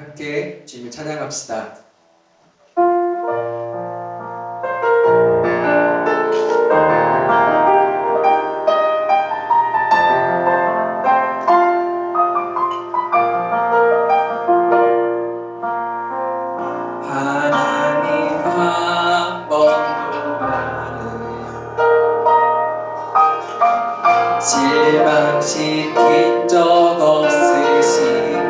함께 주님을 찬양합시다. 하나님 한 번도 나를 실망시킨 적 없으시고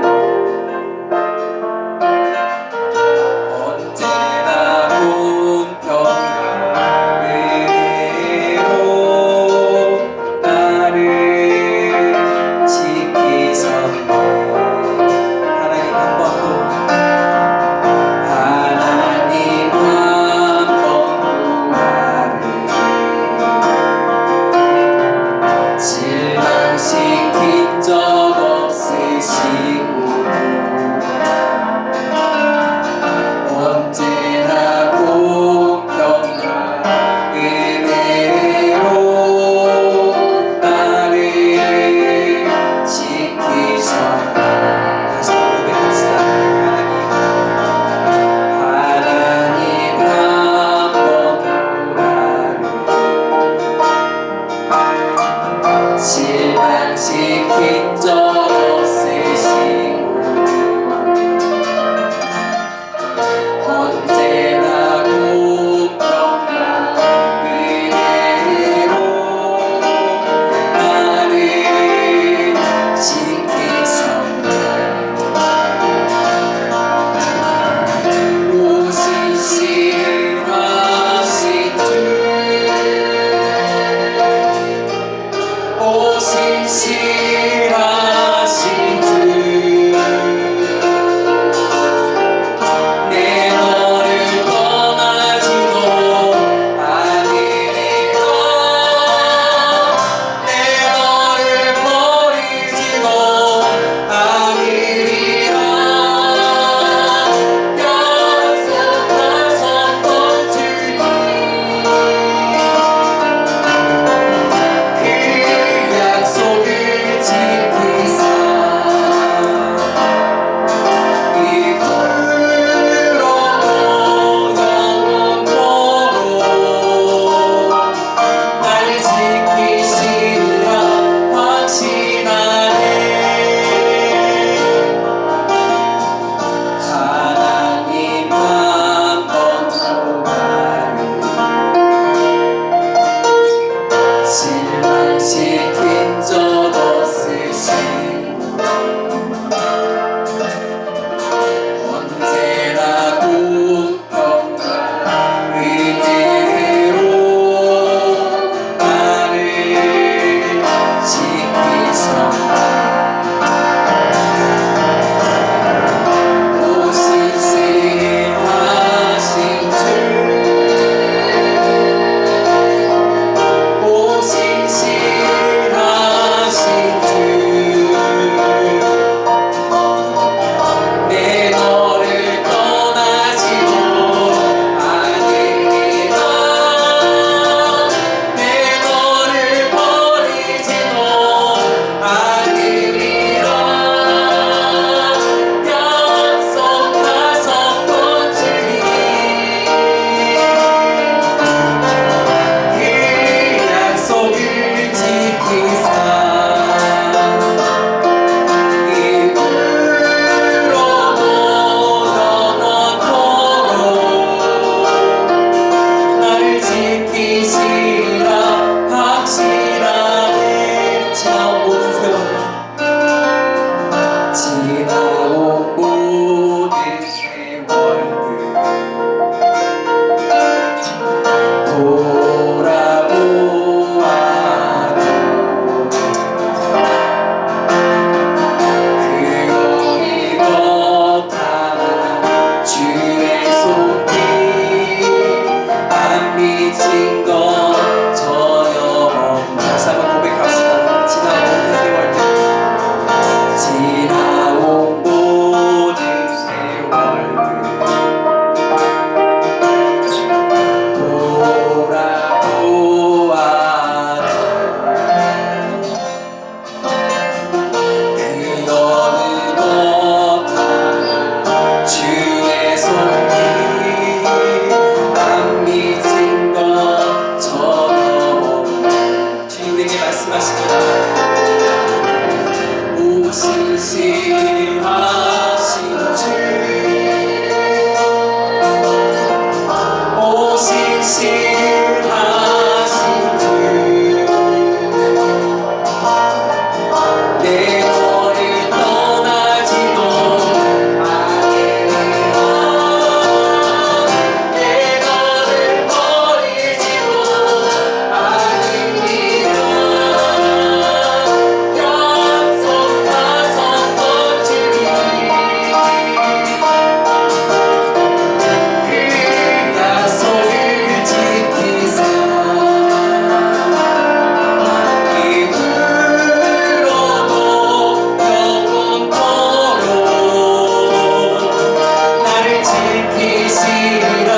지키시리라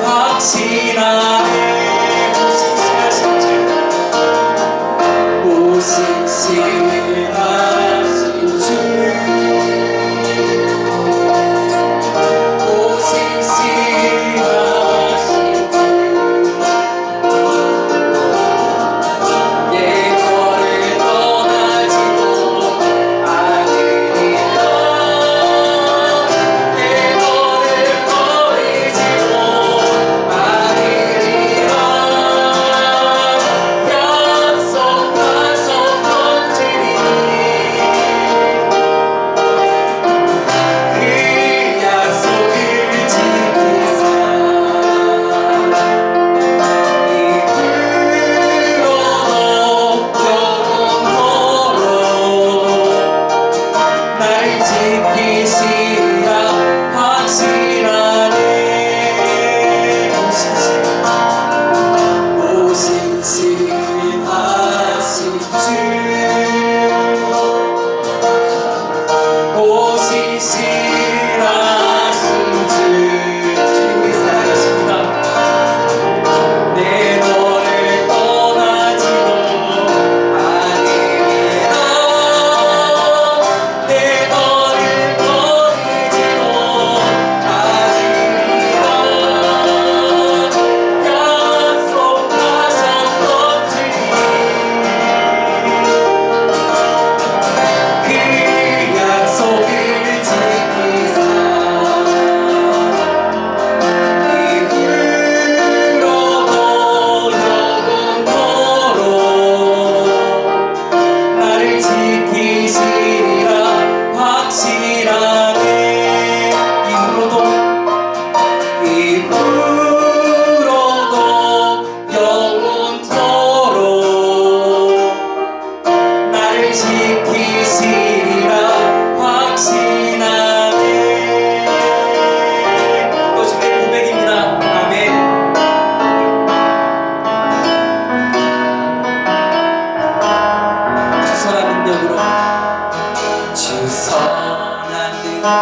확신하네. 오신실하신 주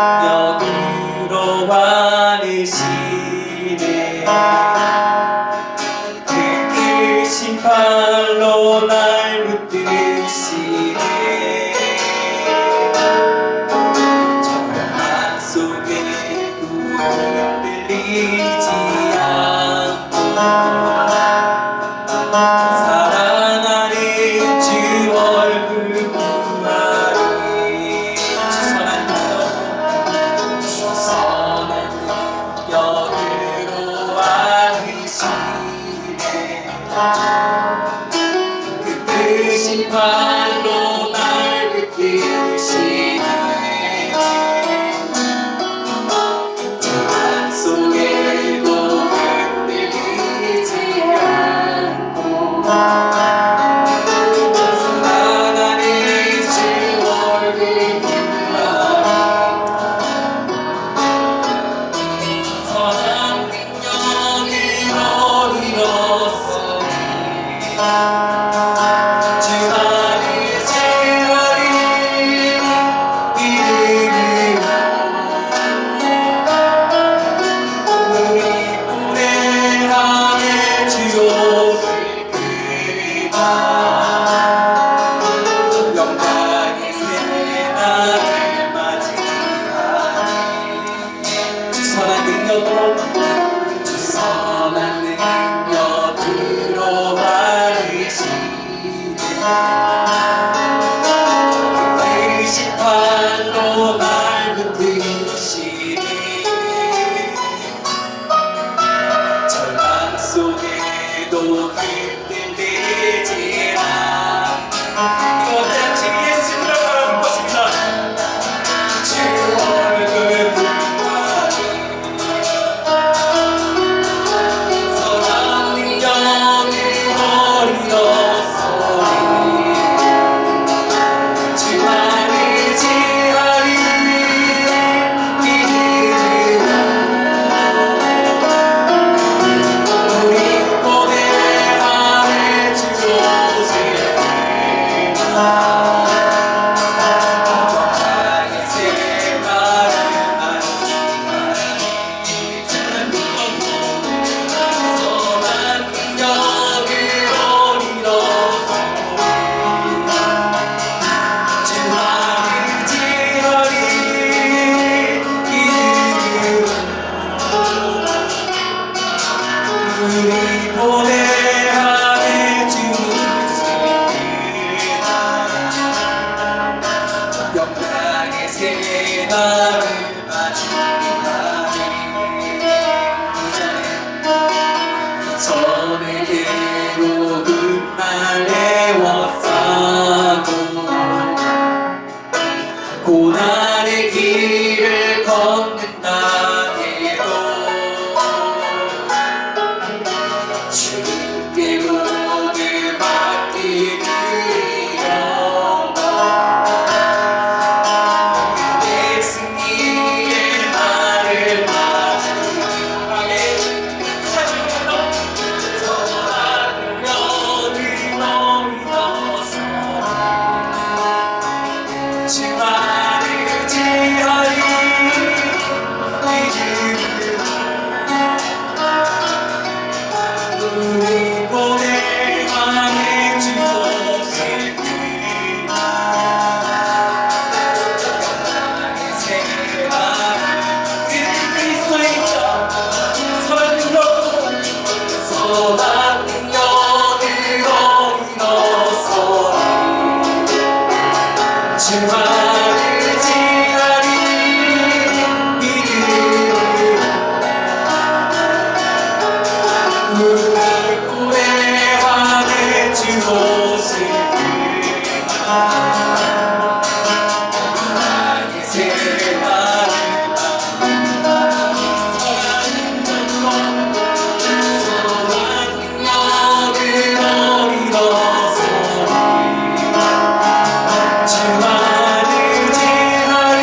능력으로 와르시네. 그 크신 팔로 날 붙드시네. 절망 속에도 흔들리지 않고 사랑하는 주 얼굴 그 크신 팔로 날 붙드시네. 절망 속에도 흔들리지 않고 사랑하는 주 얼굴 선한 능력으로 이뤘어. 주만을 제하리 이름으로 우리 노래하네. 주옵을 그가 영광의 새날을 맞이하니. 주 선한 능력으로 주 선한 능력으로 그 크신 팔로 날 붙드시네. 절망 속에도 흔들리지 않고 이거 잠시 예수님을 바라볼 것입니다. 주 얼굴 보아니 걷는 나에도 주님께 모든 맡기리라. 내 승리의 날을 맞이하게 찾으며 선한 면을 넘어서 주만을 지하리 우리 보내 향해 주옵실 그리나 나의 생활은 그리스도의 자 선으로 선한 능력으로 일어서리 주만을 지하리 믿음으로 우리 고뇌함에 주옵실 그리나 나의 생활은 선한 능력으로 일어서리 주만을 지하리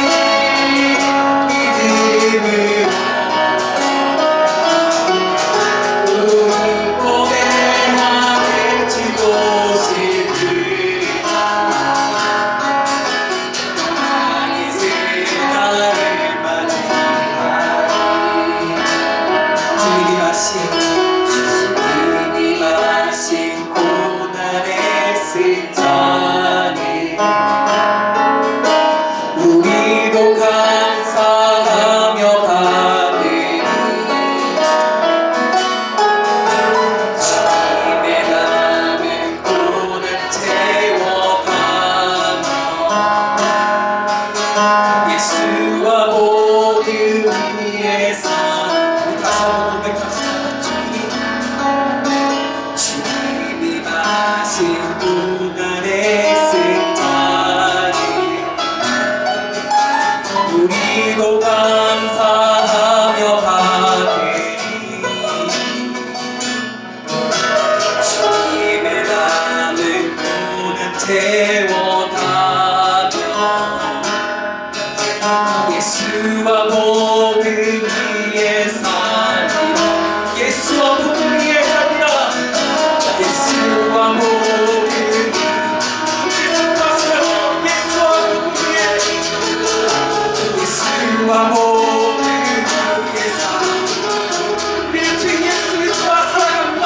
믿음으로 우리 고뇌함에 주옵실 그리나 나의 생활을 맞이하리 주님이 마신 고난의 승자니 우리도 감사하며 받으리 주님의 남은 고난 채워가며 예수와 모든 위에 산 우리 다시 한번 고백합시다. 주님이 마신 고난의 승자니 우리도 감사하며 받으리 주님의 남은 고난 채워가며 예수와 모든 위에 살리라 예수와 모든 위에 살리라 예수와 모든 예수와 모든 위에 우리 주 예수 예수와 사랑합니다.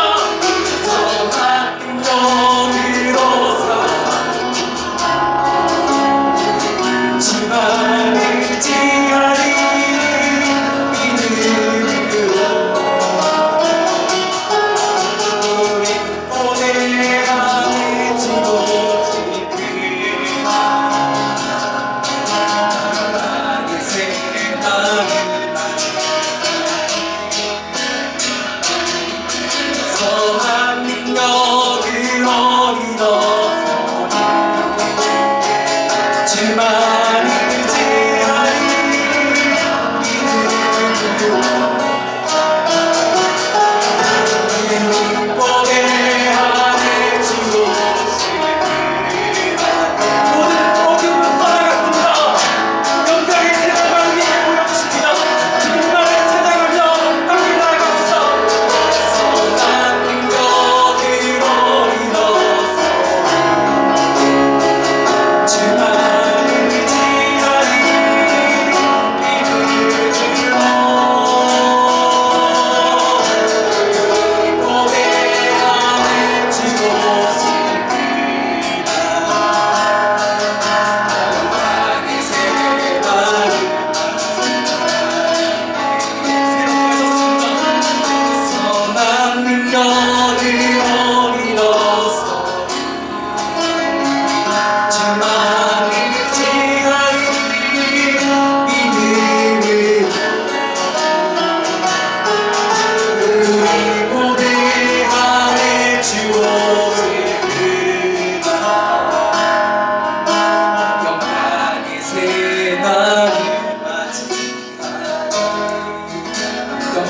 선한 능력으로 주만을 지하리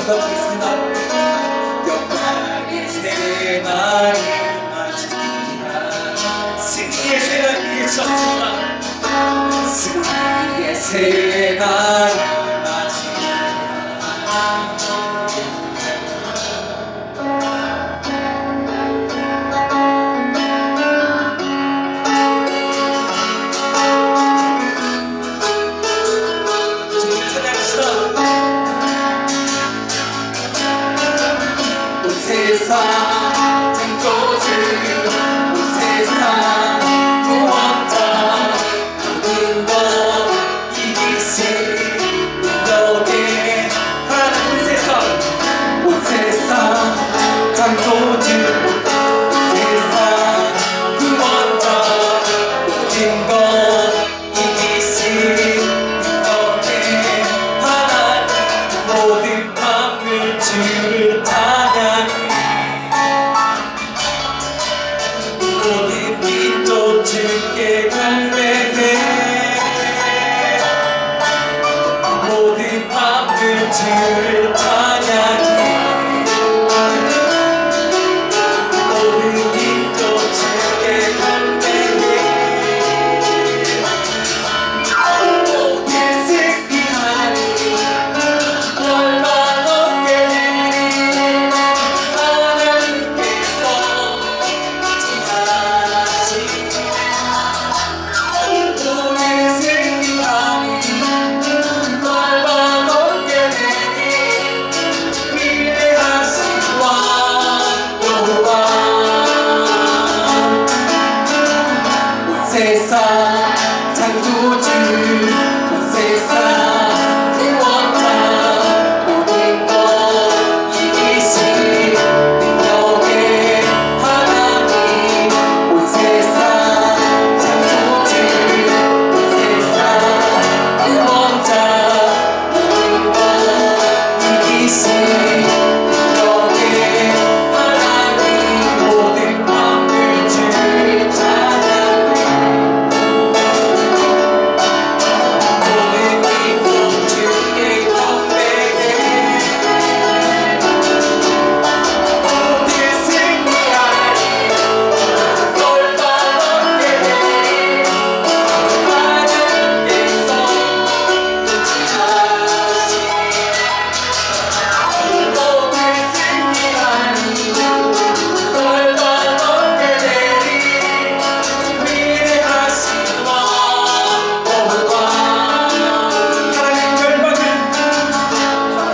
기도하고 있습니다. 영광의 새날을 맞이하라. 승리의 새날을 주셨습니다. 승리의 새날을 세상 창조주 온 세상 구원자 모든 것 이기신 능력의 하나님 온 세상 창조주 온 세상 구원자 모든 것 이기신 능력의 하나님 모든 만물 주를 찬양해 모든 민족 주께 경배해 모든 만물 주를 찬양해 모든 민족 주께 경배해 모든 승리하리 얼마 높게 되리 하나님께서 세상 창조주 온 세상 구원자 모든 것 이기신 능력의 하나님 온 세상 창조주 온 세상 구원자 모든 것 이기신 능력의 하나님 모든 만물 주를 찬양해 모든 민족 주께 경배해 모든 승리하리 돌파 얻게 되리 하나님께서 모든 승리하리 돌파 얻게 되리 위대하신 왕 여호와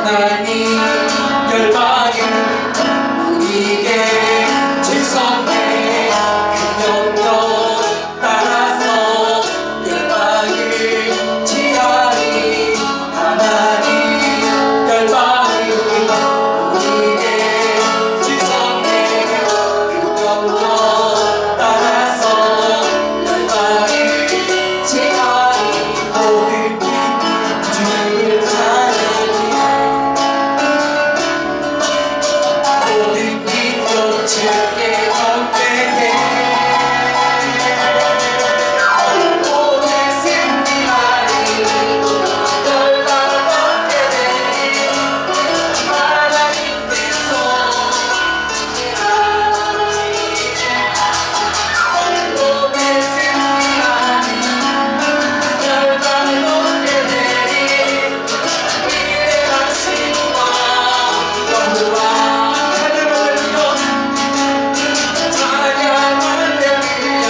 하나님 열방은 우리에게 질서해 그 명령 따라서 열방을 지하리 하나님 열방은 우리에게 질서해 그 명령 따라서 열방을 지하리 모든 주를 찬양해 모든 민족 주께 경배해 모든 승리하리 열방 얻게 되리 하나님께서 모든 승리하리 열방 얻게 되리 위대하신 왕 여호와 찬양 할렐루야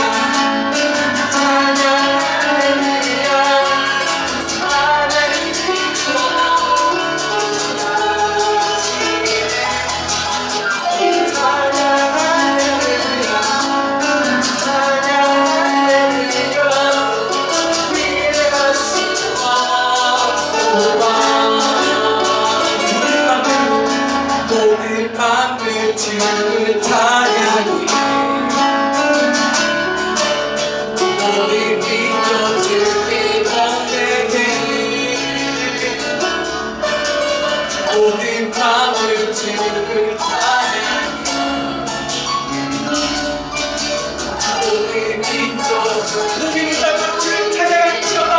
찬양 할렐루야 하나님 믿어 찬양 할렐루야 찬양 할렐루야 위대하신 왕 여호와 모든 만물 주를 찬양해 모든 민족 주께 경배해 모든 만물 주를 찬양해 모든 민족 높이 들어 주를 찬양하시오다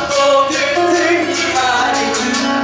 모든 승리하리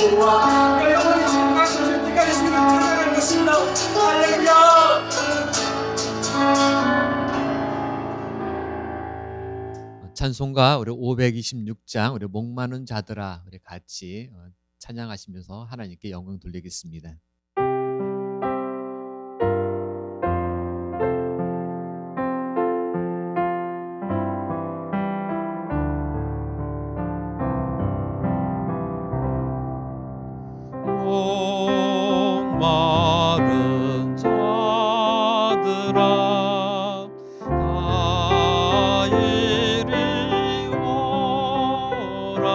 여호와 우리가 영원히 주님 말씀하실 때까지 주님을 찬양하는 것입니다. 할렐루야. 찬송가 우리 526장 우리 목마른 자들아 우리 같이 찬양하시면서 하나님께 영광 돌리겠습니다. 목마른 자들아 다 이리 오라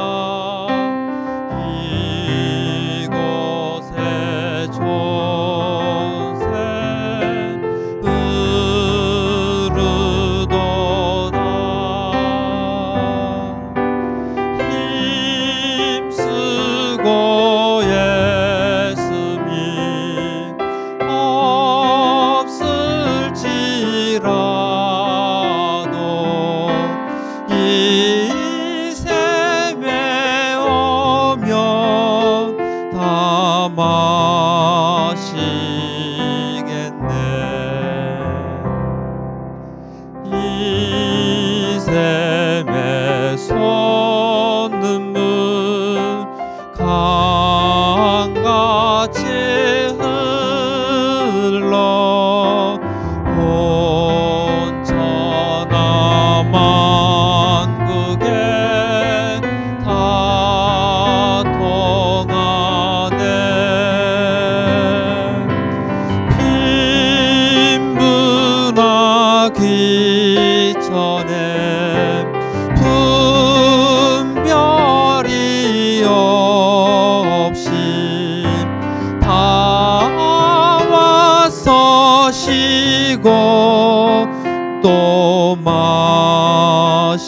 이곳에 좋은 샘 흐르도다 힘쓰고 애쓰미 없을지라도 이 샘에 오면 다 마시겠네. 이 샘에 솟는 물 강같이 흘러 온 천하 만국에 다 통하네. 빈분하기 전에 분별이 없이 다 와서 쉬고 또 마시겠네.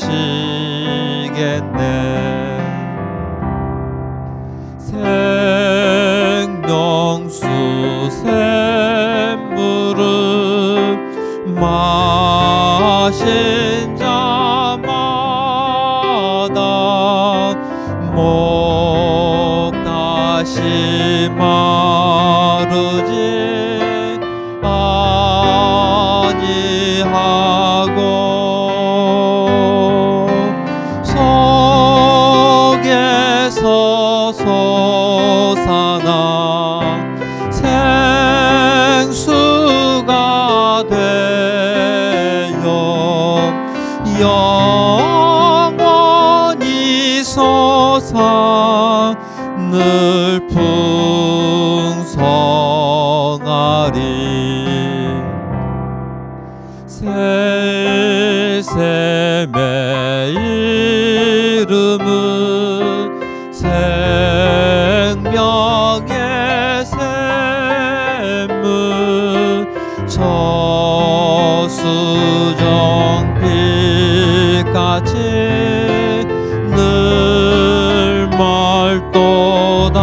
생명수 샘물은 마신 자마다 목 다시 마르지 아니하고 속에서 솟아나 생수가 되어 영원히 솟아 늘 풍성하리. 새 샘의 이름은 생명의 샘물 저수정 빛같이 늘 맑도다.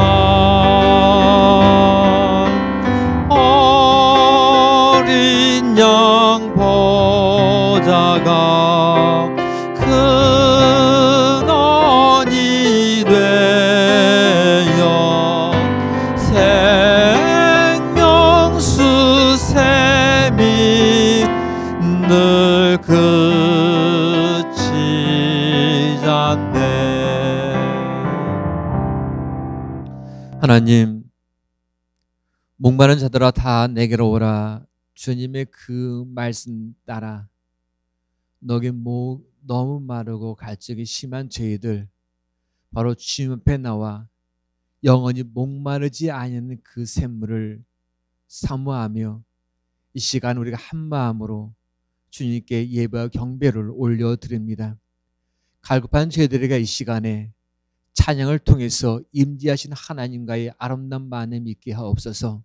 어린 양 보자가 큰 언이 되어 생명수 샘이 늘 그치지 않네. 하나님, 목마른 자들아 다 내게로 오라. 주님의 그 말씀 따라 너게 너무 마르고 갈증이 심한 죄들 바로 주님 앞에 나와 영원히 목마르지 않는 그 샘물을 사모하며 이 시간 우리가 한 마음으로 주님께 예배와 경배를 올려드립니다. 갈급한 죄들에게 이 시간에 찬양을 통해서 임재하신 하나님과의 아름다운 만남 있게 하옵소서.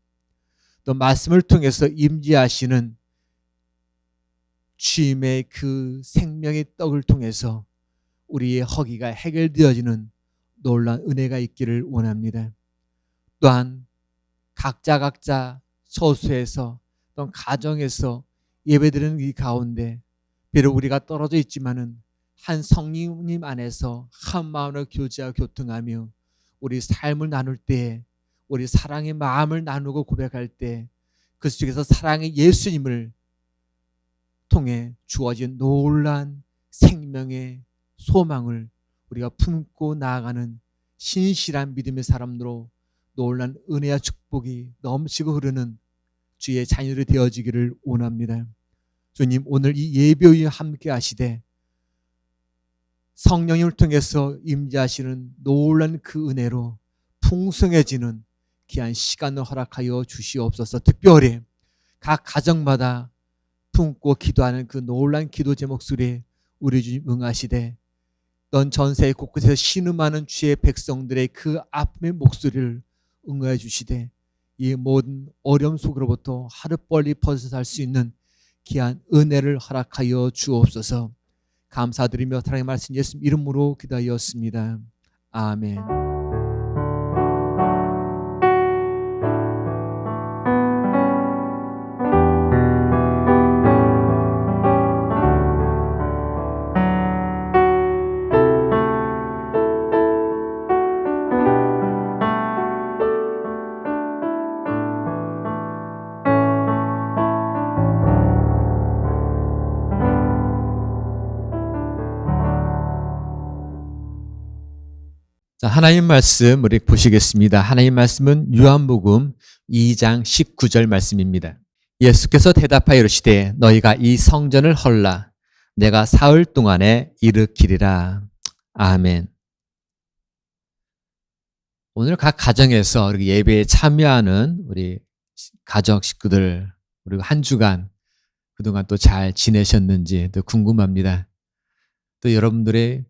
또 말씀을 통해서 임재하시는 주님의 그 생명의 떡을 통해서 우리의 허기가 해결되어지는 놀라운 은혜가 있기를 원합니다. 또한 각자 처소에서 또는 가정에서 예배드리는 이 가운데 비록 우리가 떨어져 있지만은 한 성령님 안에서 한 마음으로 교제하고 교통하며 우리 삶을 나눌 때, 우리 사랑의 마음을 나누고 고백할 때 그 속에서 사랑의 예수님을 통해 주어진 놀라운 생명의 소망을 우리가 품고 나아가는 신실한 믿음의 사람으로 놀라운 은혜와 축복이 넘치고 흐르는 주의 자녀들이 되어지기를 원합니다. 주님, 오늘 이 예배에 함께 하시되 성령님을 통해서 임재하시는 놀라운 그 은혜로 풍성해지는 귀한 시간을 허락하여 주시옵소서. 특별히 각 가정마다 품고 기도하는 그 놀라운 기도 제목 속에 우리 주님 응하시되 넌 전세 곳곳에서 신음하는 주의 백성들의 그 아픔의 목소리를 응하여 주시되 이 모든 어려움 속으로부터 하루빨리 벗어날 수 있는 귀한 은혜를 허락하여 주옵소서. 감사드리며 사랑의 말씀 예수 이름으로 기도하였습니다. 아멘. 자, 하나님 말씀 우리 보시겠습니다. 하나님 말씀은 요한복음 2장 19절 말씀입니다. 예수께서 대답하여 이르시되 너희가 이 성전을 헐라 내가 사흘 동안에 일으키리라. 아멘. 오늘 각 가정에서 이렇게 예배에 참여하는 우리 가족 식구들 그리고 한 주간 그동안 또 잘 지내셨는지 또 궁금합니다. 또 여러분들의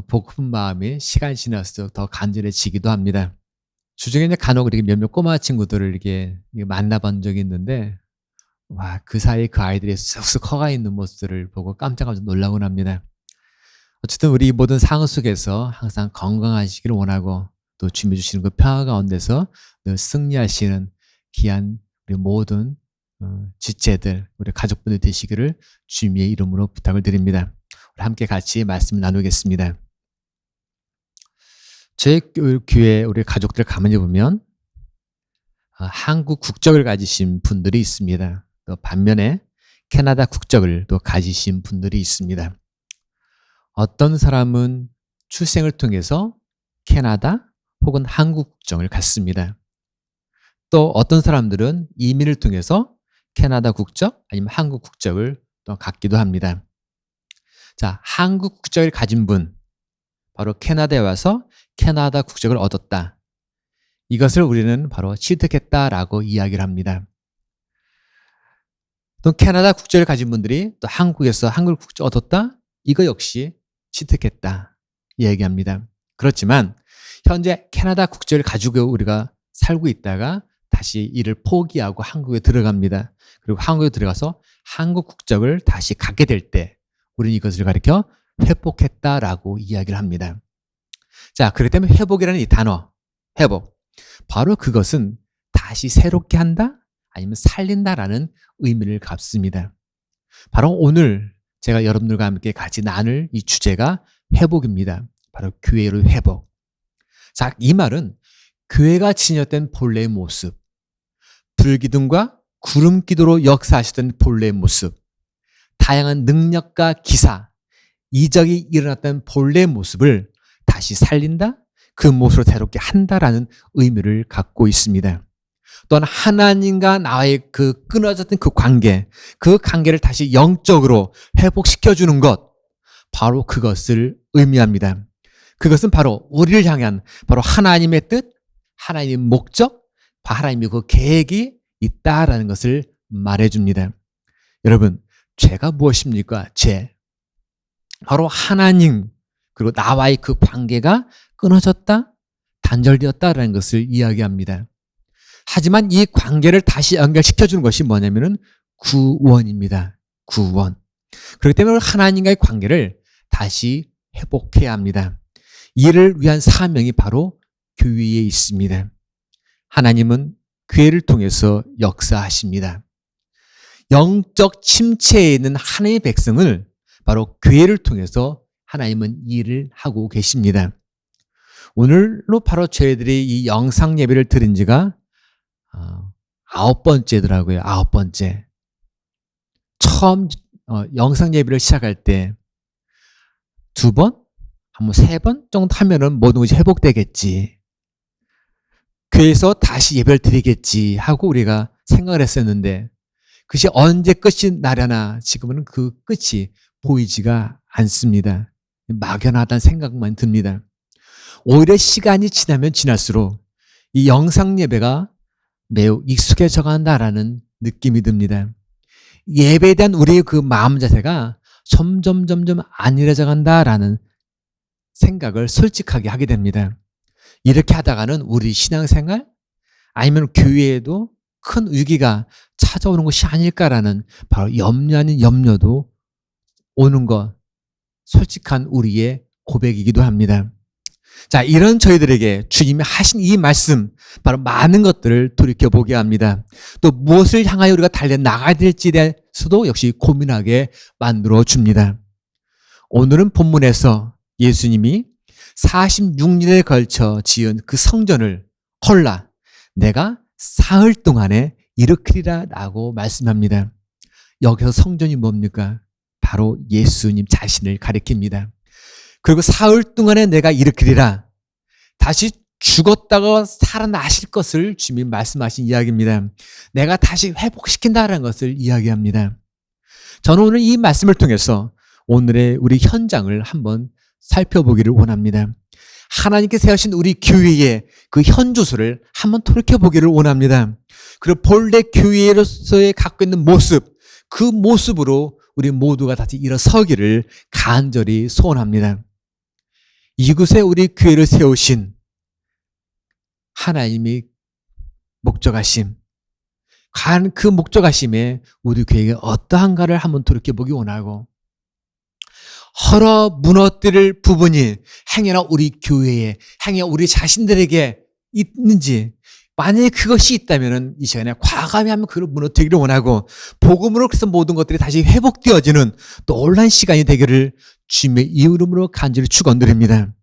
복음 마음이 시간이 지날수록 더 간절해지기도 합니다. 주중에 이제 간혹 이렇게 몇몇 꼬마 친구들을 이렇게 만나본 적이 있는데, 와, 그 사이에 그 아이들이 쑥쑥 커가 있는 모습들을 보고 깜짝깜짝 놀라곤 합니다. 어쨌든 우리 모든 상황 속에서 항상 건강하시기를 원하고 또 준비해 주시는 그 평화 가운데서 늘 승리하시는 귀한 우리 모든 지체들, 우리 가족분들 되시기를 주님의 이름으로 부탁을 드립니다. 우리 함께 같이 말씀을 나누겠습니다. 제 교회 우리 가족들 가만히 보면 한국 국적을 가지신 분들이 있습니다. 또 반면에 캐나다 국적을 또 가지신 분들이 있습니다. 어떤 사람은 출생을 통해서 캐나다 혹은 한국 국적을 갖습니다. 또 어떤 사람들은 이민을 통해서 캐나다 국적 아니면 한국 국적을 또 갖기도 합니다. 자, 한국 국적을 가진 분, 바로 캐나다에 와서 캐나다 국적을 얻었다. 이것을 우리는 바로 취득했다라고 이야기를 합니다. 또 캐나다 국적을 가진 분들이 또 한국에서 한국 국적 얻었다. 이거 역시 취득했다 이야기합니다. 그렇지만 현재 캐나다 국적을 가지고 우리가 살고 있다가 다시 이를 포기하고 한국에 들어갑니다. 그리고 한국에 들어가서 한국 국적을 다시 갖게 될 때 우리는 이것을 가리켜 회복했다라고 이야기를 합니다. 자, 그렇기 때문에 회복이라는 이 단어, 회복. 바로 그것은 다시 새롭게 한다? 아니면 살린다라는 의미를 갖습니다. 바로 오늘 제가 여러분들과 함께 같이 나눌 이 주제가 회복입니다. 바로 교회의 회복. 자, 이 말은 교회가 지녔던 본래의 모습, 불기둥과 구름기도로 역사하시던 본래의 모습, 다양한 능력과 기사, 이적이 일어났던 본래의 모습을 다시 살린다? 그 모습으로 새롭게 한다라는 의미를 갖고 있습니다. 또한 하나님과 나의 그 끊어졌던 그 관계를 다시 영적으로 회복시켜주는 것, 바로 그것을 의미합니다. 그것은 바로 우리를 향한 바로 하나님의 뜻, 하나님의 목적, 하나님의 그 계획이 있다라는 것을 말해줍니다. 여러분, 죄가 무엇입니까? 죄. 바로 하나님, 그리고 나와의 그 관계가 끊어졌다, 단절되었다라는 것을 이야기합니다. 하지만 이 관계를 다시 연결시켜주는 것이 뭐냐면은 구원입니다. 구원. 그렇기 때문에 하나님과의 관계를 다시 회복해야 합니다. 이를 위한 사명이 바로 교회에 있습니다. 하나님은 교회를 통해서 역사하십니다. 영적 침체에 있는 하나님의 백성을 바로 교회를 통해서 하나님은 일을 하고 계십니다. 오늘로 바로 저희들이 이 영상 예배를 드린 지가 9번째더라고요. 9번째. 처음 영상 예배를 시작할 때 2번, 한번 3번 정도 하면은 모든 것이 회복되겠지. 교회에서 다시 예배를 드리겠지 하고 우리가 생각을 했었는데 그것이 언제 끝이 나려나 지금은 그 끝이 보이지가 않습니다. 막연하다는 생각만 듭니다. 오히려 시간이 지나면 지날수록 이 영상 예배가 매우 익숙해져 간다라는 느낌이 듭니다. 예배에 대한 우리의 그 마음 자세가 점점 안일해져 간다라는 생각을 솔직하게 하게 됩니다. 이렇게 하다가는 우리 신앙생활 아니면 교회에도 큰 위기가 찾아오는 것이 아닐까라는 바로 염려 아닌 염려도 오는 것, 솔직한 우리의 고백이기도 합니다. 자, 이런 저희들에게 주님이 하신 이 말씀, 바로 많은 것들을 돌이켜보게 합니다. 또 무엇을 향하여 우리가 달려나가야 될지에 대해서도 역시 고민하게 만들어줍니다. 오늘은 본문에서 예수님이 46년에 걸쳐 지은 그 성전을 헐라 내가 사흘 동안에 일으키리라 라고 말씀합니다. 여기서 성전이 뭡니까? 바로 예수님 자신을 가리킵니다. 그리고 사흘 동안에 내가 일으키리라. 다시 죽었다가 살아나실 것을 주님이 말씀하신 이야기입니다. 내가 다시 회복시킨다는 것을 이야기합니다. 저는 오늘 이 말씀을 통해서 오늘의 우리 현장을 한번 살펴보기를 원합니다. 하나님께 세우신 우리 교회의 그 현주소를 한번 돌이켜보기를 원합니다. 그리고 본래 교회로서의 갖고 있는 모습, 그 모습으로 우리 모두가 다시 일어서기를 간절히 소원합니다. 이곳에 우리 교회를 세우신 하나님이 목적하심, 과연 그 목적하심에 우리 교회가 어떠한가를 한번 돌이켜보기 원하고 허러 무너뜨릴 부분이 행여나 우리 교회에, 행여 우리 자신들에게 있는지 만약에 그것이 있다면 이 시간에 과감히 하면 그걸 무너뜨리기를 원하고 복음으로 그래서 모든 것들이 다시 회복되어지는 놀라운 시간이 되기를 주님의 이름으로 간절히 축원드립니다.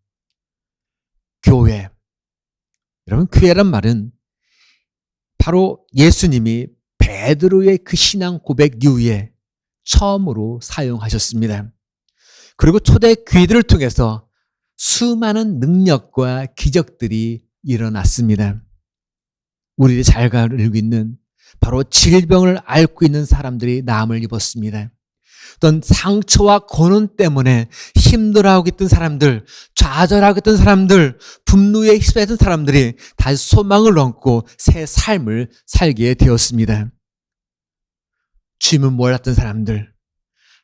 교회, 여러분 교회란 말은 바로 예수님이 베드로의 그 신앙 고백 이후에 처음으로 사용하셨습니다. 그리고 초대 교회들을 통해서 수많은 능력과 기적들이 일어났습니다. 우리를 잘 알고 있는 바로 질병을 앓고 있는 사람들이 나음을 입었습니다. 어떤 상처와 고난 때문에 힘들어하고 있던 사람들, 좌절하고 있던 사람들, 분노에 휩싸였던 사람들이 다시 소망을 얻고 새 삶을 살게 되었습니다. 주님을 몰랐던 사람들,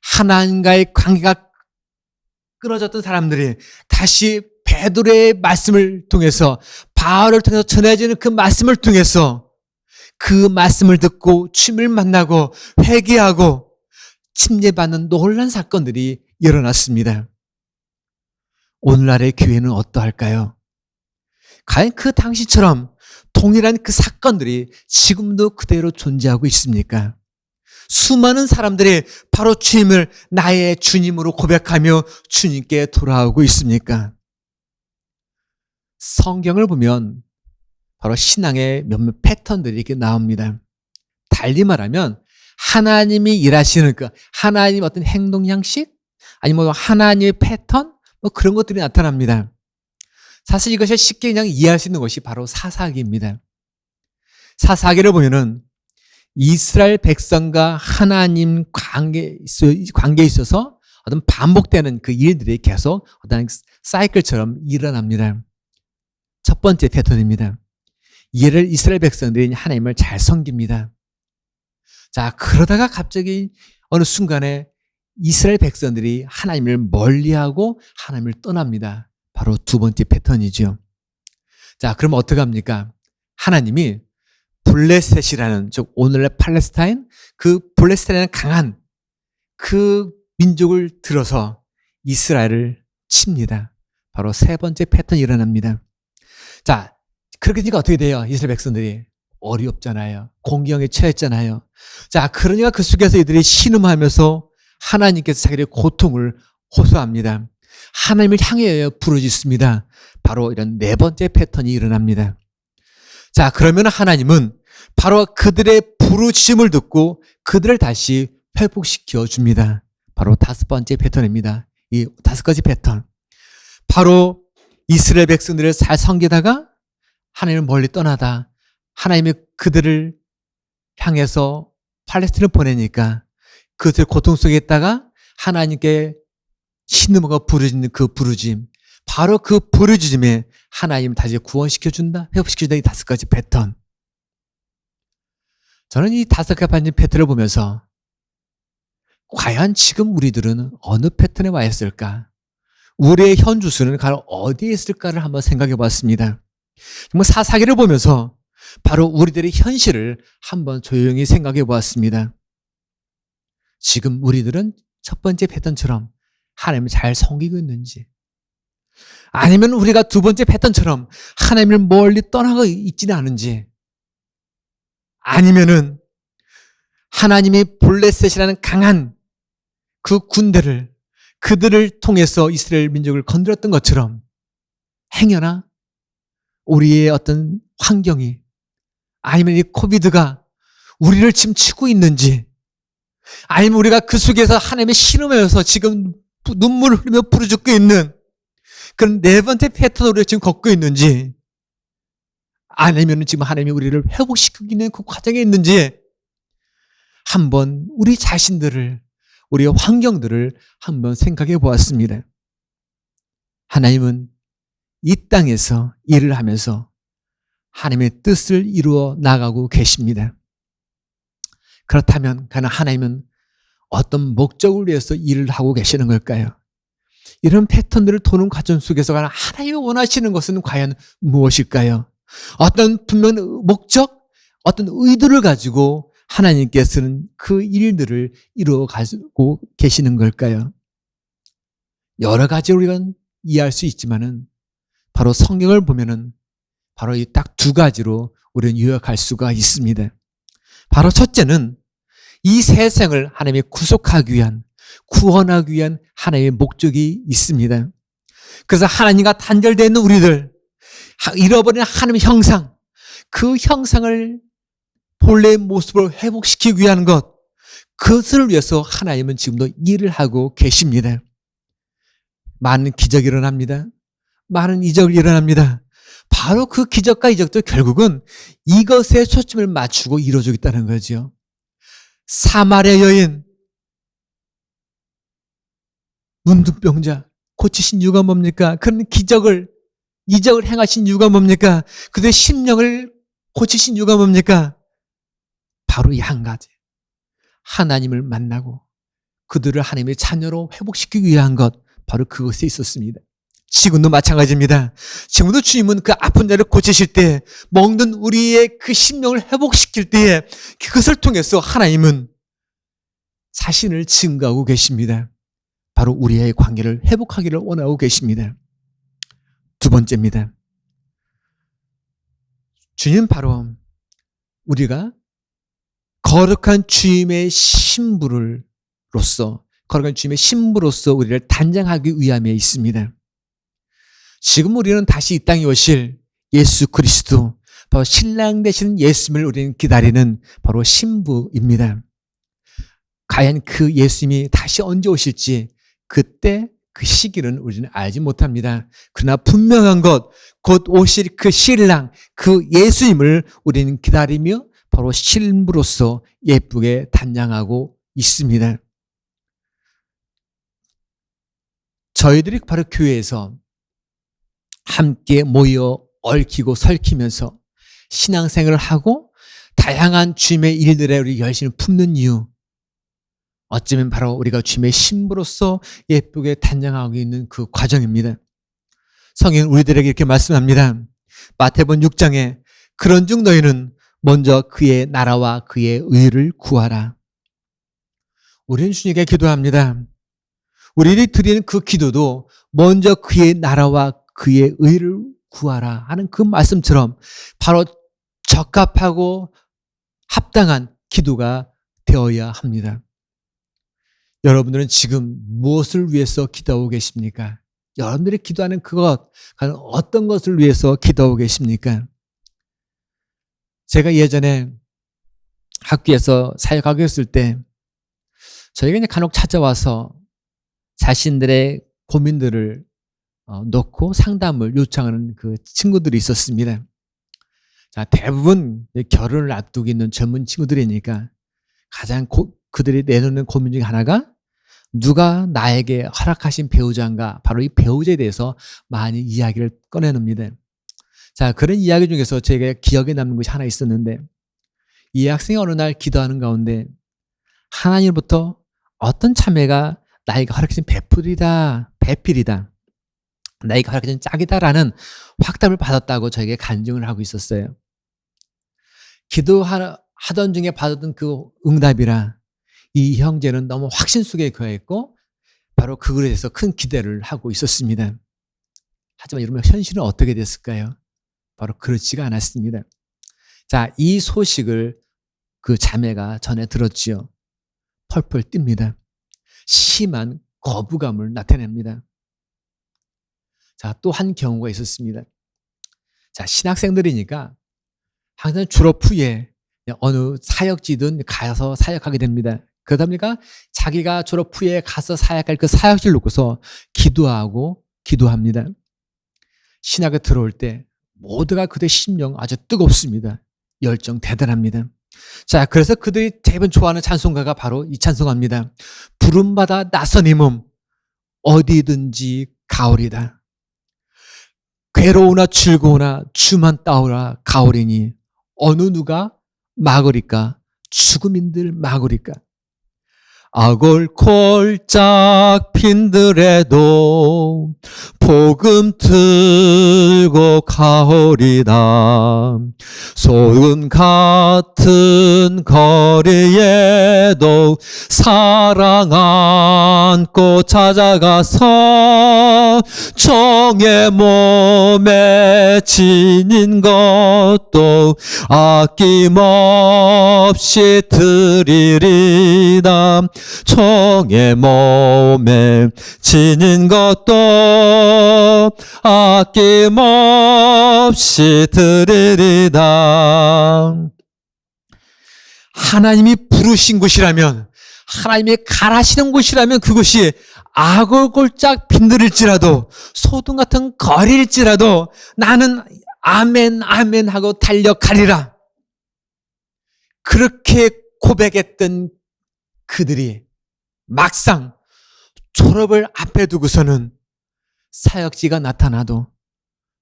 하나님과의 관계가 끊어졌던 사람들이 다시 베드로의 말씀을 통해서 바울을 통해서 전해지는 그 말씀을 통해서 그 말씀을 듣고 주님을 만나고 회개하고 침례받는 놀라운 사건들이 일어났습니다. 오늘날의 교회는 어떠할까요? 과연 그 당시처럼 동일한 그 사건들이 지금도 그대로 존재하고 있습니까? 수많은 사람들이 바로 주님을 나의 주님으로 고백하며 주님께 돌아오고 있습니까? 성경을 보면 바로 신앙의 몇몇 패턴들이 이렇게 나옵니다. 달리 말하면 하나님이 일하시는 그 하나님 어떤 행동 양식 아니면 하나님의 패턴 뭐 그런 것들이 나타납니다. 사실 이것이 쉽게 그냥 이해할 수 있는 것이 바로 사사기입니다. 사사기를 보면은 이스라엘 백성과 하나님 관계에 있어서 어떤 반복되는 그 일들이 계속 어떤 사이클처럼 일어납니다. 첫 번째 패턴입니다. 이를 이스라엘 백성들이 하나님을 잘 섬깁니다. 자, 그러다가 갑자기 어느 순간에 이스라엘 백성들이 하나님을 멀리하고 하나님을 떠납니다. 바로 두 번째 패턴이죠. 자, 그럼 어떻게 합니까? 하나님이 블레셋이라는, 즉 오늘날 팔레스타인, 그 블레셋이라는 강한 그 민족을 들어서 이스라엘을 칩니다. 바로 세 번째 패턴이 일어납니다. 자, 그렇게 되니까 어떻게 돼요? 이스라엘 백성들이 어렵잖아요. 공경에 처했잖아요. 자, 그러니까 그 속에서 이들이 신음하면서 하나님께서 자기의 고통을 호소합니다. 하나님을 향해 부르짖습니다. 바로 이런 네 번째 패턴이 일어납니다. 자, 그러면 하나님은 바로 그들의 부르짖음을 듣고 그들을 다시 회복시켜 줍니다. 바로 다섯 번째 패턴입니다. 이 다섯 가지 패턴. 바로 이스라엘 백성들을 잘 섬기다가 하나님을 멀리 떠나다 하나님이 그들을 향해서 팔레스틴을 보내니까 그들 고통 속에 있다가 하나님께 신음하고 부르짖는 그 부르짖음, 바로 그 부르짖음에 하나님 다시 구원시켜준다, 회복시켜준다. 이 다섯 가지 패턴. 저는 이 다섯 가지 패턴을 보면서 과연 지금 우리들은 어느 패턴에 와 있을까? 우리의 현주소는 과연 어디에 있을까를 한번 생각해 봤습니다. 정말 사사기를 보면서 바로 우리들의 현실을 한번 조용히 생각해 보았습니다. 지금 우리들은 첫 번째 패턴처럼 하나님을 잘 섬기고 있는지, 아니면 우리가 두 번째 패턴처럼 하나님을 멀리 떠나고 있지는 않은지, 아니면은 하나님이 블레셋이라는 강한 그 군대를 그들을 통해서 이스라엘 민족을 건드렸던 것처럼 행여나 우리의 어떤 환경이, 아니면 이 코비드가 우리를 지금 치고 있는지, 아니면 우리가 그 속에서 하나님의 신음하여서 지금 눈물을 흘리며 부르짖고 있는 그런 네 번째 패턴으로 우리가 지금 걷고 있는지, 아니면 지금 하나님이 우리를 회복시키고 있는 그 과정에 있는지 한번 우리 자신들을, 우리의 환경들을 한번 생각해 보았습니다. 하나님은 이 땅에서 일을 하면서 하나님의 뜻을 이루어 나가고 계십니다. 그렇다면 하나님은 어떤 목적을 위해서 일을 하고 계시는 걸까요? 이런 패턴들을 도는 과정 속에서 하나님이 원하시는 것은 과연 무엇일까요? 어떤 분명 목적, 어떤 의도를 가지고 하나님께서는 그 일들을 이루어 가지고 계시는 걸까요? 여러 가지로 우리가 이해할 수 있지만은 바로 성경을 보면은 바로 이 딱 두 가지로 우리는 요약할 수가 있습니다. 바로 첫째는 이 세상을 하나님이 구속하기 위한, 구원하기 위한 하나님의 목적이 있습니다. 그래서 하나님과 단절되어 있는 우리들, 잃어버린 하나님의 형상, 그 형상을 본래의 모습으로 회복시키기 위한 것, 그것을 위해서 하나님은 지금도 일을 하고 계십니다. 많은 기적이 일어납니다. 많은 이적이 일어납니다. 바로 그 기적과 이적도 결국은 이것에 초점을 맞추고 이루어지고 있다는 거죠. 사마리아 여인, 문둥병자 고치신 이유가 뭡니까? 그런 이적을 행하신 이유가 뭡니까? 그들의 심령을 고치신 이유가 뭡니까? 바로 이 한 가지. 하나님을 만나고 그들을 하나님의 자녀로 회복시키기 위한 것, 바로 그것에 있었습니다. 지금도 마찬가지입니다. 지금도 주님은 그 아픈 자를 고치실 때, 먹는 우리의 그 심령을 회복시킬 때에 그것을 통해서 하나님은 자신을 증거하고 계십니다. 바로 우리의 관계를 회복하기를 원하고 계십니다. 두 번째입니다. 주님 바로 우리가 거룩한 주님의 신부로서 우리를 단장하기 위함에 있습니다. 지금 우리는 다시 이 땅에 오실 예수 그리스도, 바로 신랑 되시는 예수님을 우리는 기다리는 바로 신부입니다. 과연 그 예수님이 다시 언제 오실지 그때 그 시기는 우리는 알지 못합니다. 그러나 분명한 것, 곧 오실 그 신랑, 그 예수님을 우리는 기다리며 바로 신부로서 예쁘게 단장하고 있습니다. 저희들이 바로 교회에서 함께 모여 얽히고 설키면서 신앙생활을 하고 다양한 주님의 일들에 우리 열심히 품는 이유, 어쩌면 바로 우리가 주님의 신부로서 예쁘게 단장하고 있는 그 과정입니다. 성경은 우리들에게 이렇게 말씀합니다. 마태복음 6장에 그런즉 너희는 먼저 그의 나라와 그의 의를 구하라. 우리는 주님께 기도합니다. 우리들이 드리는 그 기도도 먼저 그의 나라와 그의 의를 구하라 하는 그 말씀처럼 바로 적합하고 합당한 기도가 되어야 합니다. 여러분들은 지금 무엇을 위해서 기도하고 계십니까? 여러분들이 기도하는 그것, 어떤 것을 위해서 기도하고 계십니까? 제가 예전에 학교에서 사역하고 있을 때 저희가 이제 간혹 찾아와서 자신들의 고민들을 놓고 상담을 요청하는 그 친구들이 있었습니다. 자, 대부분 결혼을 앞두고 있는 젊은 친구들이니까 가장 그들이 내놓는 고민 중에 하나가 누가 나에게 허락하신 배우자인가, 바로 이 배우자에 대해서 많이 이야기를 꺼내놉니다. 자, 그런 이야기 중에서 제가 기억에 남는 것이 하나 있었는데, 이 학생이 어느 날 기도하는 가운데 하나님으로부터 어떤 참회가 나에게 허락하신 배필이다, 나에게 허락하신 짝이다라는 확답을 받았다고 저에게 간증을 하고 있었어요. 기도하던 중에 받았던 그 응답이라 이 형제는 너무 확신 속에 거했고 바로 그것에 대해서 큰 기대를 하고 있었습니다. 하지만 여러분, 현실은 어떻게 됐을까요? 바로 그렇지가 않았습니다. 자, 이 소식을 그 자매가 전해 들었지요. 펄펄 뜁니다. 심한 거부감을 나타냅니다. 자, 또 한 경우가 있었습니다. 자, 신학생들이니까 항상 졸업 후에 어느 사역지든 가서 사역하게 됩니다. 그러다 보니까 자기가 졸업 후에 가서 사역할 그 사역지를 놓고서 기도합니다. 신학에 들어올 때 모두가 그들의 심령 아주 뜨겁습니다. 열정 대단합니다. 자, 그래서 그들이 대부분 좋아하는 찬송가가 바로 이 찬송가입니다. 부름받아 나선 이 몸 어디든지 가오리다. 괴로우나 즐거우나 주만 따오라 가오리니 어느 누가 막으리까? 죽음인들 막으리까? 아골골짝 핀들에도 복음 들고 가오리다. 소금 같은 거리에도 사랑 안고 찾아가서 정의 몸에 지닌 것도 아낌없이 드리리다. 정의 몸에 지닌 것도 아낌없이 드리리다. 하나님이 부르신 곳이라면, 하나님이 가라시는 곳이라면 그곳이 아골골짝 빈들일지라도 소돔 같은 거리일지라도 나는 아멘 아멘 하고 달려가리라. 그렇게 고백했던 그들이 막상 졸업을 앞에 두고서는 사역지가 나타나도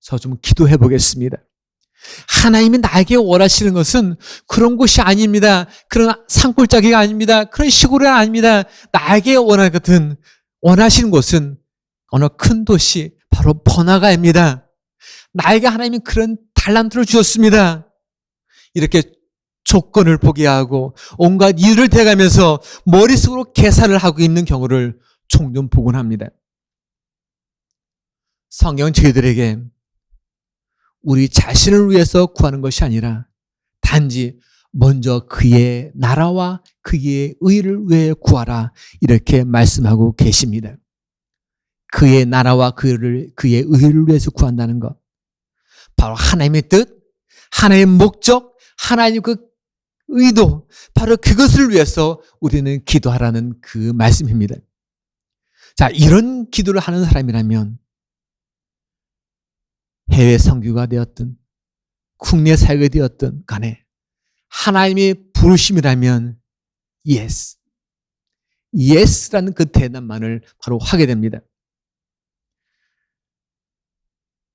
저 좀 기도해 보겠습니다. 하나님이 나에게 원하시는 것은 그런 곳이 아닙니다. 그런 산골짜기가 아닙니다. 그런 시골이 아닙니다. 나에게 원하시는 곳은 어느 큰 도시, 바로 번화가입니다. 나에게 하나님이 그런 달란트를 주셨습니다. 이렇게 조건을 포기하고 온갖 이유를 대가면서 머릿속으로 계산을 하고 있는 경우를 종종 보곤 합니다. 성경은 저희들에게 우리 자신을 위해서 구하는 것이 아니라 단지 먼저 그의 나라와 그의 의를 위해 구하라, 이렇게 말씀하고 계십니다. 그의 나라와 그의 의를 위해서 구한다는 것, 바로 하나님의 뜻, 하나님의 목적, 하나님의 그 의도, 바로 그것을 위해서 우리는 기도하라는 그 말씀입니다. 자, 이런 기도를 하는 사람이라면 해외 선교가 되었든 국내 사역이 되었든 간에 하나님의 부르심이라면 yes, yes라는 그 대답만을 바로 하게 됩니다.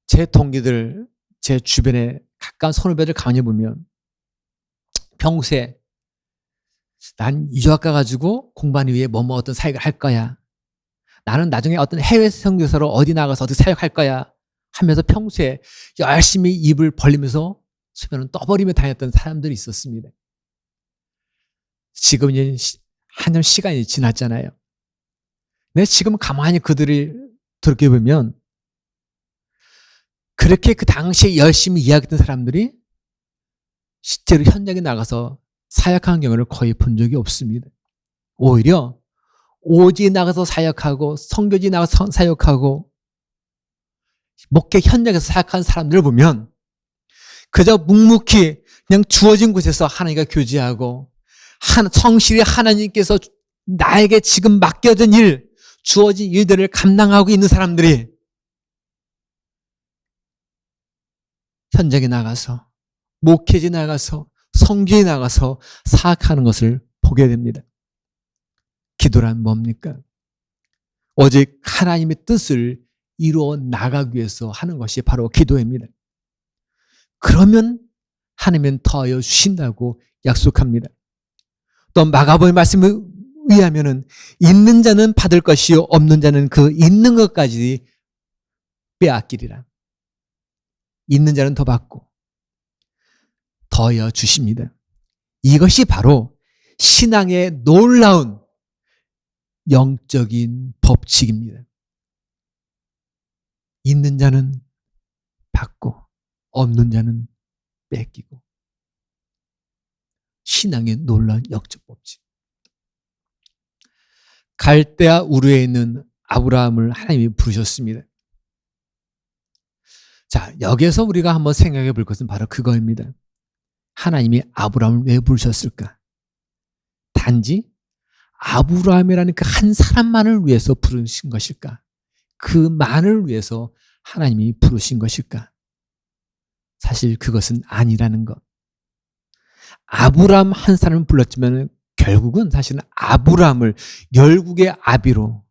제 동기들, 제 주변에 가까운 선후배들 가만히 보면 평소에 난 유학 가가지고 공부하기 위해 어떤 사역을 할 거야, 나는 나중에 어떤 해외 선교사로 어디 나가서 어떻게 사역할 거야 하면서 평소에 열심히 입을 벌리면서 수면은 떠버리며 다녔던 사람들이 있었습니다. 지금 이제 한참 시간이 지났잖아요. 근데 지금 가만히 그들을 돌이켜보면 그렇게 그 당시에 열심히 이야기했던 사람들이 실제로 현장에 나가서 사역하는 경우를 거의 본 적이 없습니다. 오히려 오지에 나가서 사역하고 선교지에 나가서 사역하고 목회 현장에서 사역하는 사람들을 보면 그저 묵묵히 그냥 주어진 곳에서 하나님과 교제하고 성실히 하나님께서 나에게 지금 맡겨진 일, 주어진 일들을 감당하고 있는 사람들이 현장에 나가서 목회지 나가서 성교에 나가서 사역하는 것을 보게 됩니다. 기도란 뭡니까? 오직 하나님의 뜻을 이루어 나가기 위해서 하는 것이 바로 기도입니다. 그러면 하나님은 더하여 주신다고 약속합니다. 또 마가복음의 말씀에 의하면은 있는 자는 받을 것이요 없는 자는 그 있는 것까지 빼앗기리라. 있는 자는 더 받고 더하여 주십니다. 이것이 바로 신앙의 놀라운 영적인 법칙입니다. 있는 자는 받고 없는 자는 뺏기고. 신앙의 놀라운 영적 법칙. 갈대아 우르에 있는 아브라함을 하나님이 부르셨습니다. 자, 여기에서 우리가 한번 생각해 볼 것은 바로 그거입니다. 하나님이 아브라함을 왜 부르셨을까? 단지 아브라함이라는 그 한 사람만을 위해서 부르신 것일까? 그만을 위해서 하나님이 부르신 것일까? 사실 그것은 아니라는 것. 아브라함 한 사람을 불렀지만 결국은 사실은 아브라함을 열국의 아비로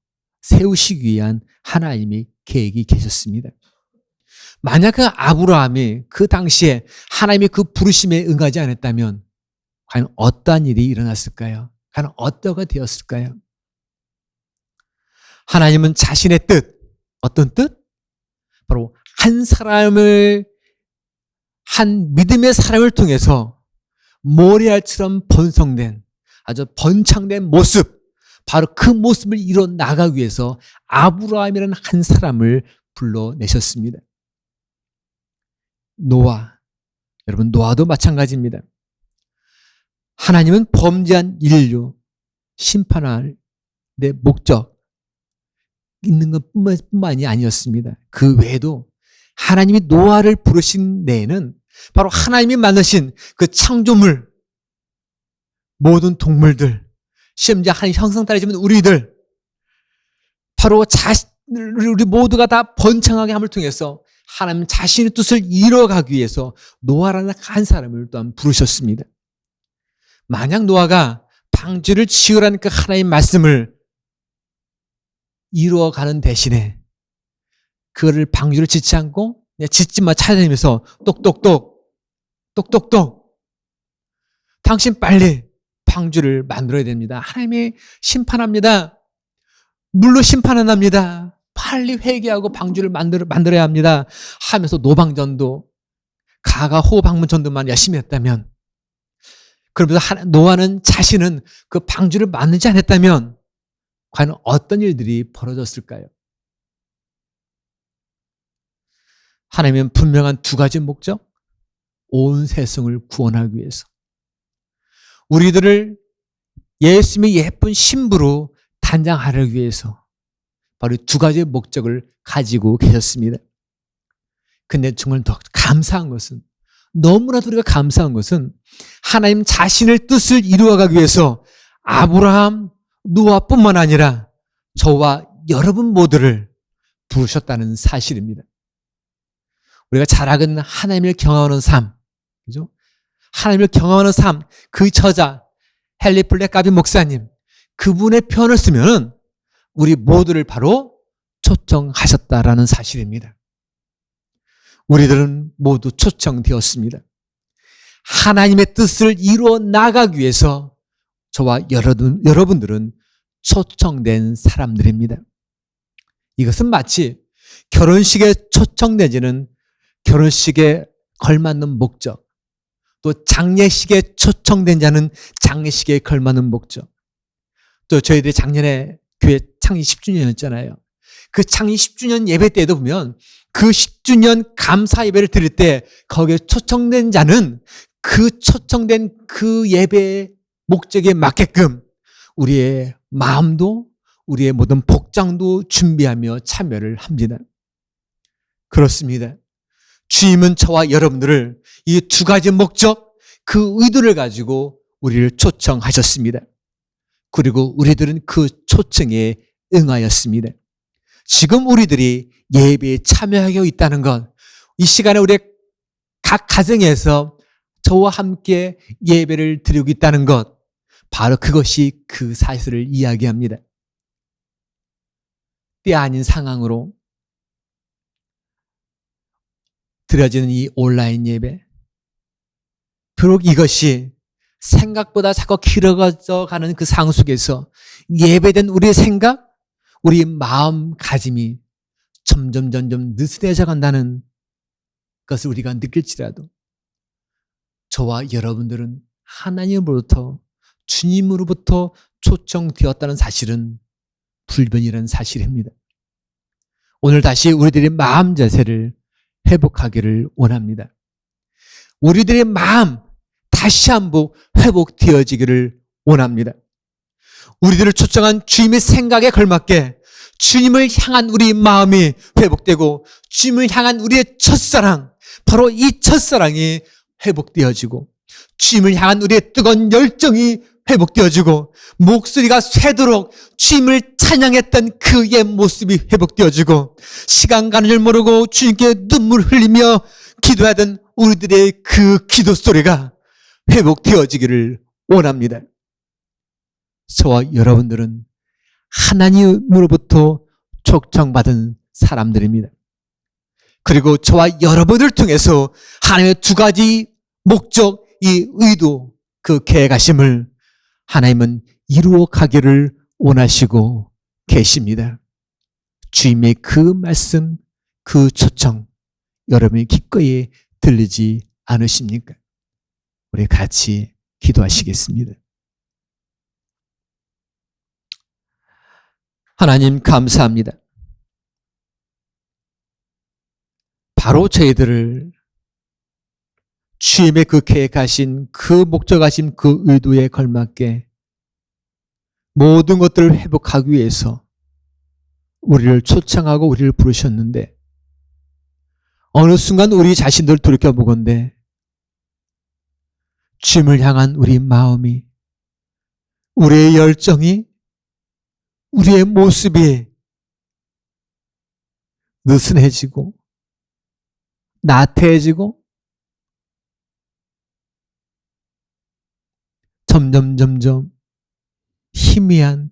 세우시기 위한 하나님의 계획이 계셨습니다. 만약 그 아브라함이 그 당시에 하나님의 그 부르심에 응하지 않았다면 과연 어떠한 일이 일어났을까요? 과연 어떠가 되었을까요? 하나님은 자신의 뜻, 어떤 뜻? 바로 한 사람을, 한 믿음의 사람을 통해서 모래알처럼 번성된 아주 번창된 모습, 바로 그 모습을 이뤄 나가기 위해서 아브라함이라는 한 사람을 불러내셨습니다. 노아, 여러분 노아도 마찬가지입니다. 하나님은 범죄한 인류 심판할 내 목적 있는 것뿐만이 아니었습니다. 그 외에도 하나님이 노아를 부르신 데에는 바로 하나님이 만드신 그 창조물, 모든 동물들, 심지어 하나님 형상 따라 지은 우리들, 바로 우리 모두가 다 번창하게 함을 통해서 하나님 자신의 뜻을 이뤄가기 위해서 노아라는 한 사람을 또한 부르셨습니다. 만약 노아가 방주를 지으라는 그 하나님의 말씀을 이루어가는 대신에 그거를 방주를 짓지 않고 짓지마 찾아다니면서 똑똑똑 당신 빨리 방주를 만들어야 됩니다. 하나님이 심판합니다. 물로 심판합니다. 빨리 회개하고 방주를 만들어야 합니다 하면서 노방전도 가가 호방문전도만 열심히 했다면, 그러면서 노아는 자신은 그 방주를 만들지 않았다면 과연 어떤 일들이 벌어졌을까요? 하나님은 분명한 두 가지 목적, 온 세상을 구원하기 위해서, 우리들을 예수님의 예쁜 신부로 단장하기 위해서 바로 두 가지의 목적을 가지고 계셨습니다. 근데 정말 더 감사한 것은, 너무나도 우리가 감사한 것은 하나님 자신의 뜻을 이루어가기 위해서 아브라함, 노아뿐만 아니라 저와 여러분 모두를 부르셨다는 사실입니다. 우리가 잘 아는 하나님을 경험하는 삶, 그죠? 하나님을 경험하는 삶, 그 저자 헨리 플랫가비 목사님, 그분의 표현을 쓰면 우리 모두를 바로 초청하셨다라는 사실입니다. 우리들은 모두 초청되었습니다. 하나님의 뜻을 이루어 나가기 위해서 저와 여러분들은 초청된 사람들입니다. 이것은 마치 결혼식에 초청되지는 결혼식에 걸맞는 목적, 또 장례식에 초청된 자는 장례식에 걸맞는 목적. 또 저희들이 작년에 교회 창립 10주년이었잖아요. 그 창립 10주년 예배 때도 보면 그 10주년 감사 예배를 드릴 때 거기에 초청된 자는 그 초청된 그 예배의 목적에 맞게끔 우리의 마음도 우리의 모든 복장도 준비하며 참여를 합니다. 그렇습니다. 주님은 저와 여러분들을 이 두 가지 목적, 그 의도를 가지고 우리를 초청하셨습니다. 그리고 우리들은 그 초청에 응하였습니다. 지금 우리들이 예배에 참여하고 있다는 것, 이 시간에 우리 각 가정에서 저와 함께 예배를 드리고 있다는 것, 바로 그것이 그 사실을 이야기합니다. 때 아닌 상황으로 드려지는 이 온라인 예배, 비록 이것이 생각보다 자꾸 길어져 가는 그 상황 속에서 예배된 우리의 생각, 우리 마음가짐이 점점 느슨해져 간다는 것을 우리가 느낄지라도 저와 여러분들은 하나님으로부터, 주님으로부터 초청되었다는 사실은 불변이라는 사실입니다. 오늘 다시 우리들의 마음 자세를 회복하기를 원합니다. 우리들의 마음 다시 한번 회복되어지기를 원합니다. 우리들을 초청한 주님의 생각에 걸맞게 주님을 향한 우리 마음이 회복되고 주님을 향한 우리의 첫사랑, 바로 이 첫사랑이 회복되어지고 주님을 향한 우리의 뜨거운 열정이 회복되어지고 목소리가 새도록 주님을 찬양했던 그 옛 모습이 회복되어지고 시간 가는 줄 모르고 주님께 눈물 흘리며 기도하던 우리들의 그 기도 소리가 회복되어지기를 원합니다. 저와 여러분들은 하나님으로부터 초청받은 사람들입니다. 그리고 저와 여러분을 통해서 하나님의 두 가지 목적, 이 의도, 그 계획하심을 하나님은 이루어 가기를 원하시고 계십니다. 주님의 그 말씀, 그 초청, 여러분이 기꺼이 들리지 않으십니까? 우리 같이 기도하시겠습니다. 하나님 감사합니다. 바로 저희들을 주님의 그 계획하신, 그 목적하신 그 의도에 걸맞게 모든 것들을 회복하기 위해서 우리를 초청하고 우리를 부르셨는데 어느 순간 우리 자신들 돌이켜보건대 주님을 향한 우리 마음이, 우리의 열정이, 우리의 모습이 느슨해지고 나태해지고 점점 희미한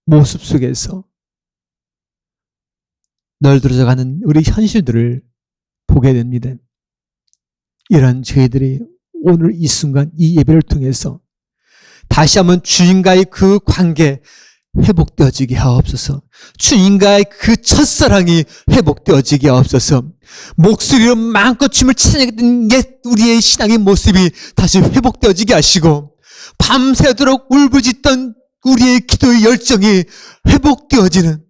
모습 속에서 널들어져가는 우리 현실들을 보게 됩니다. 이런 저희들이 오늘 이 순간 이 예배를 통해서 다시 한번 주님과의 그 관계 회복되어지게 하옵소서. 주님과의 그 첫사랑이 회복되어지게 하옵소서. 목소리로 마음껏 주님을 찬양했던 옛 우리의 신앙의 모습이 다시 회복되어지게 하시고 밤새도록 울부짖던 우리의 기도의 열정이 회복되어지는,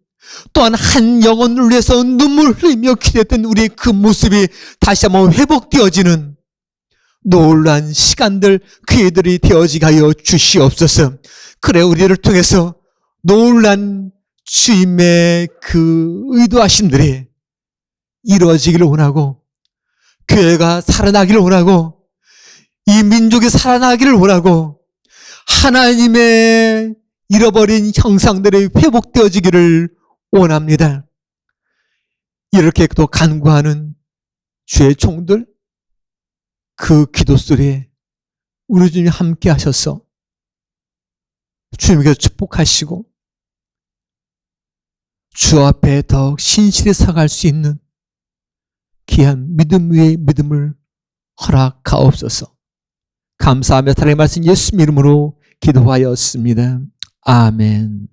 또한 한 영혼을 위해서 눈물 흘리며 기도했던 우리의 그 모습이 다시 한번 회복되어지는 놀란 시간들, 그 애들이 되어지게 하여 주시옵소서. 그래 우리를 통해서 놀란 주님의 그 의도하심들이 이루어지기를 원하고 교회가 살아나기를 원하고 이 민족이 살아나기를 원하고 하나님의 잃어버린 형상들이 회복되어지기를 원합니다. 이렇게 또 간구하는 주의 종들, 그 기도 소리에 우리 주님이 함께 하셔서 주님께서 축복하시고 주 앞에 더욱 신실히 서갈 수 있는 귀한 믿음 위의 믿음을 허락하옵소서. 감사하며 하나님의 말씀 예수님 이름으로 기도하였습니다. 아멘.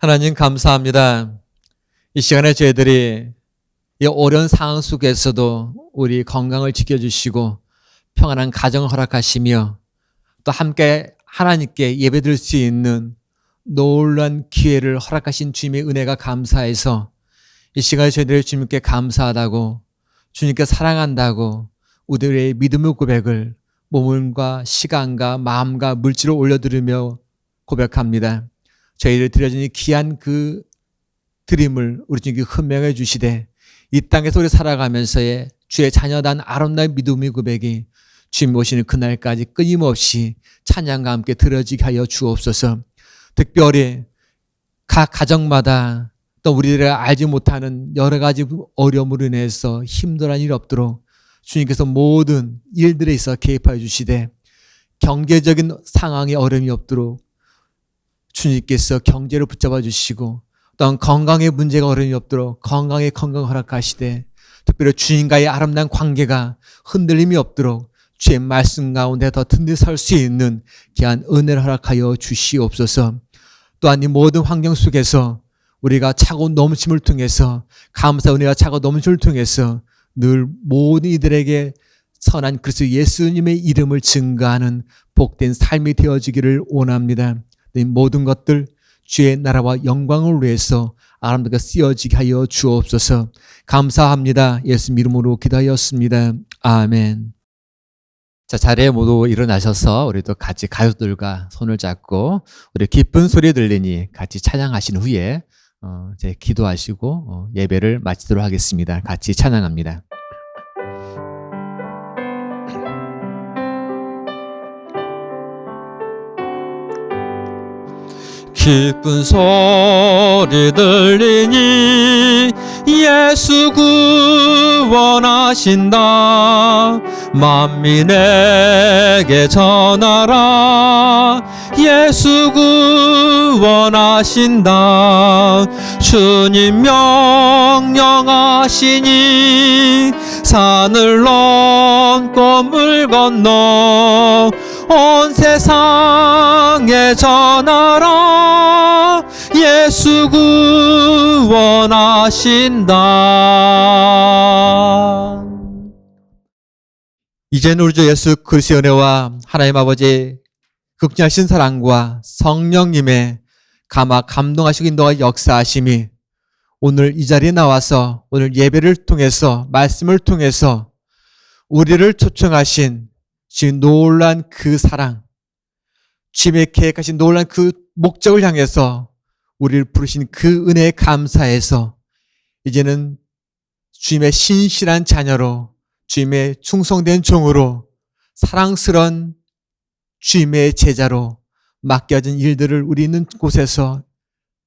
하나님 감사합니다. 이 시간에 저희들이 이 어려운 상황 속에서도 우리 건강을 지켜주시고 평안한 가정을 허락하시며 또 함께 하나님께 예배드릴 수 있는 놀라운 기회를 허락하신 주님의 은혜가 감사해서 이 시간에 저희들이 주님께 감사하다고, 주님께 사랑한다고 우리의 믿음의 고백을 몸과 시간과 마음과 물질을 올려드리며 고백합니다. 저희를 드려진 이 귀한 그 드림을 우리 주님께 헌명해 주시되 이 땅에서 우리 살아가면서의 주의 자녀단 아름다운 믿음의 고백이 주님 오시는 그날까지 끊임없이 찬양과 함께 들어지게 하여 주옵소서. 특별히 각 가정마다 또 우리들이 알지 못하는 여러 가지 어려움으로 인해서 힘들어하는 일이 없도록 주님께서 모든 일들에 있어 개입하여 주시되 경제적인 상황에 어려움이 없도록 주님께서 경제를 붙잡아 주시고 또한 건강의 문제가 어려움이 없도록 건강에 건강 허락하시되 특별히 주님과의 아름다운 관계가 흔들림이 없도록 주의 말씀 가운데 더 든든히 설 수 있는 귀한 은혜를 허락하여 주시옵소서. 또한 이 모든 환경 속에서 우리가 차고 넘침을 통해서 감사 은혜와 차고 넘침을 통해서 늘 모든 이들에게 선한 그리스도 예수님의 이름을 증거하는 복된 삶이 되어지기를 원합니다. 이 모든 것들 주의 나라와 영광을 위해서 아름답게 쓰여지게 하여 주옵소서. 감사합니다. 예수님 이름으로 기도하였습니다. 아멘. 자, 자리에 모두 일어나셔서 우리 또 같이 가족들과 손을 잡고 우리 기쁜 소리 들리니 같이 찬양하신 후에 이제 기도하시고 예배를 마치도록 하겠습니다. 같이 찬양합니다. 기쁜 소리 들리니 예수 구원하신다. 만민에게 전하라. 예수 구원하신다. 주님 명령하시니 산을 넘고 물 건너 온 세상에 전하라. 예수 구원하신다. 이제는 우리 주 예수 그리스도의 은혜와 하나님 아버지의 극진하신 사랑과 성령님의 감동하시고 인도와 역사하심이 오늘 이 자리에 나와서 오늘 예배를 통해서 말씀을 통해서 우리를 초청하신 지금 놀란 그 사랑, 주님의 계획하신 놀란 그 목적을 향해서 우리를 부르신 그 은혜에 감사해서 이제는 주님의 신실한 자녀로, 주님의 충성된 종으로, 사랑스러운 주님의 제자로 맡겨진 일들을 우리 있는 곳에서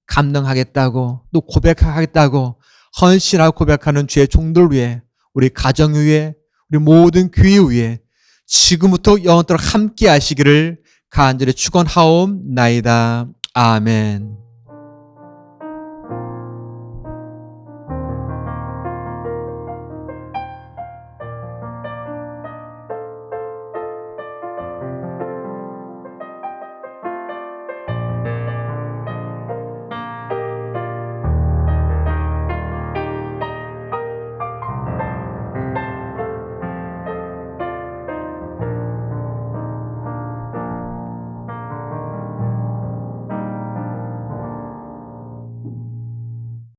감당하겠다고 또 고백하겠다고 헌신하고 고백하는 주의 종들 위해, 우리 가정 위에, 우리 모든 교회 위에 지금부터 영원토록 함께 하시기를 간절히 축원하옵나이다. 아멘.